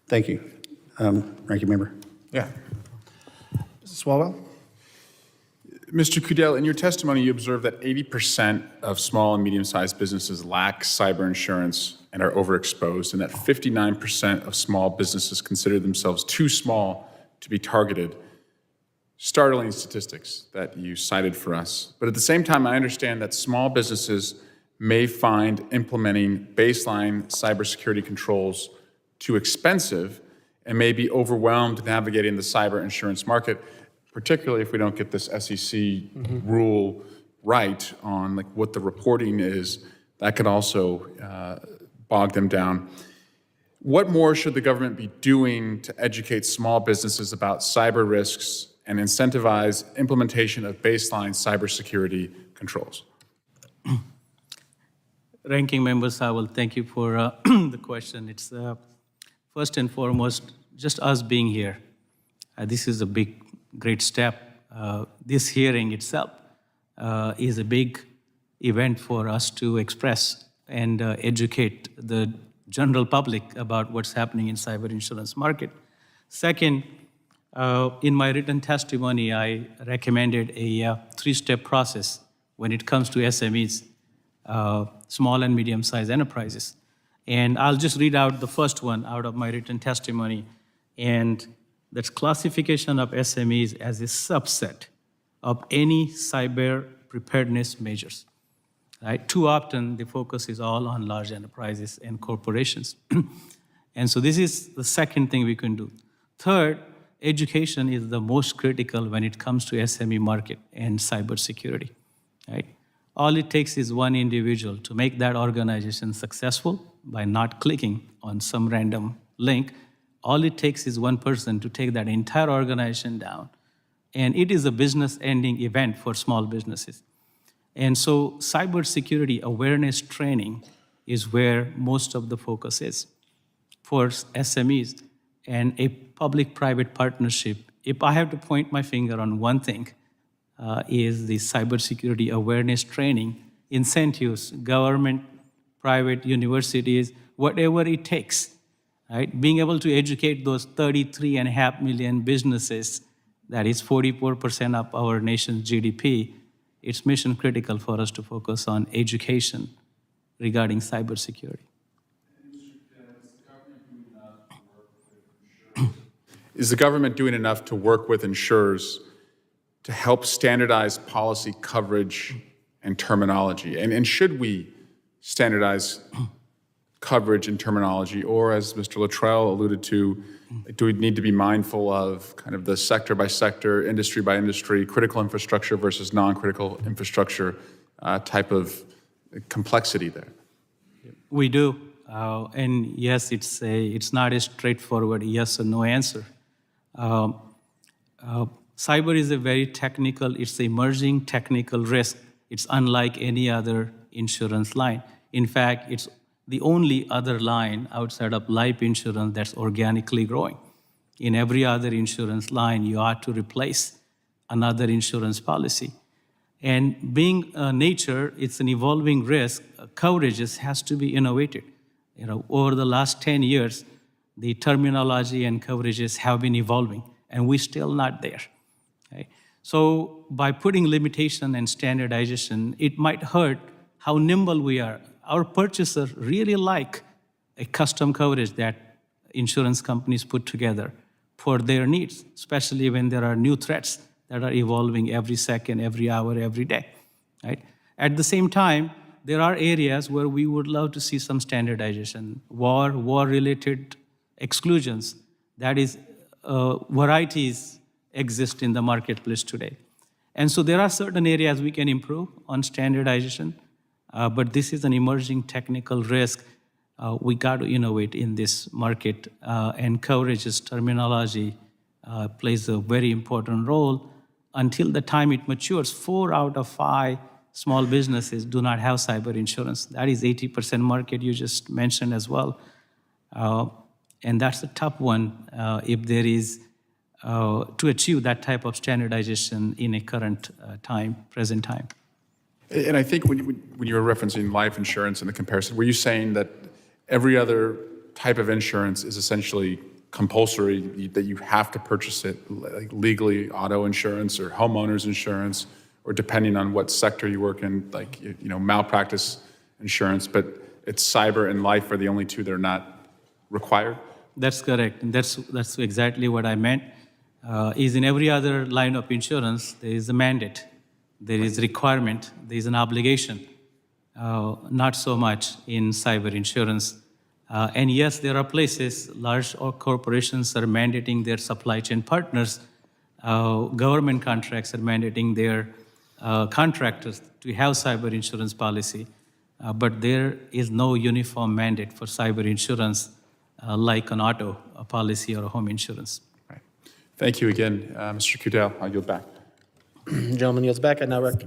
Thank you. Ranking Member. Yeah. Mrs. Swalwell? Mr. Kudell, in your testimony, you observed that 80% of small and medium-sized businesses lack cyber insurance and are overexposed, and that 59% of small businesses consider themselves too small to be targeted. Startling statistics that you cited for us. But at the same time, I understand that small businesses may find implementing baseline cybersecurity controls too expensive and may be overwhelmed navigating the cyber insurance market, particularly if we don't get this SEC rule right on like what the reporting is. That could also bog them down. What more should the government be doing to educate small businesses about cyber risks and incentivize implementation of baseline cybersecurity controls? Ranking Member Swalwell, thank you for the question. It's first and foremost, just us being here. This is a great step. This hearing itself is a big event for us to express and educate the general public about what's happening in cyber insurance market. Second, in my written testimony, I recommended a three-step process when it comes to SMEs, small and medium-sized enterprises. And I'll just read out the first one out of my written testimony. And that's classification of SMEs as a subset of any cyber preparedness measures. Right? Too often, the focus is all on large enterprises and corporations. And so this is the second thing we can do. Third, education is the most critical when it comes to SME market and cybersecurity. Right? All it takes is one individual to make that organization successful by not clicking on some random link. All it takes is one person to take that entire organization down. And it is a business-ending event for small businesses. And so cybersecurity awareness training is where most of the focus is for SMEs, and a public-private partnership. If I have to point my finger on one thing, is the cybersecurity awareness training, incentives, government, private universities, whatever it takes, right? Being able to educate those 33.5 million businesses, that is 44% of our nation's GDP, it's mission critical for us to focus on education regarding cybersecurity. Is the government doing enough to work with insurers to help standardize policy coverage and terminology? And should we standardize coverage and terminology? Or as Mr. Luttrell alluded to, do we need to be mindful of kind of the sector by sector, industry by industry, critical infrastructure versus non-critical infrastructure type of complexity there? We do. And yes, it's not a straightforward yes or no answer. Cyber is a very technical, it's an emerging technical risk. It's unlike any other insurance line. In fact, it's the only other line outside of life insurance that's organically growing. In every other insurance line, you ought to replace another insurance policy. And being nature, it's an evolving risk. Coverages has to be innovated. Over the last 10 years, the terminology and coverages have been evolving, and we're still not there. Okay? So by putting limitation and standardization, it might hurt how nimble we are. Our purchasers really like a custom coverage that insurance companies put together for their needs, especially when there are new threats that are evolving every second, every hour, every day. Right? At the same time, there are areas where we would love to see some standardization, war-related exclusions. That is, varieties exist in the marketplace today. And so there are certain areas we can improve on standardization, but this is an emerging technical risk. We got to innovate in this market, and coverages terminology plays a very important role. Until the time it matures, 4 out of 5 small businesses do not have cyber insurance. That is 80% market you just mentioned as well. And that's a tough one if there is to achieve that type of standardization in a current present time. And I think when you were referencing life insurance in the comparison, were you saying that every other type of insurance is essentially compulsory, that you have to purchase it like legally, auto insurance or homeowners insurance, or depending on what sector you work in, like, malpractice insurance, but it's cyber and life are the only two that are not required? That's correct. And that's exactly what I meant. Is in every other line of insurance, there is a mandate, there is requirement, there is an obligation. Not so much in cyber insurance. And yes, there are places, large corporations are mandating their supply chain partners. Government contracts are mandating their contractors to have cyber insurance policy. But there is no uniform mandate for cyber insurance like an auto policy or a home insurance. Right. Thank you again, Mr. Kudell. I'll yield back. Gentleman yields back. I now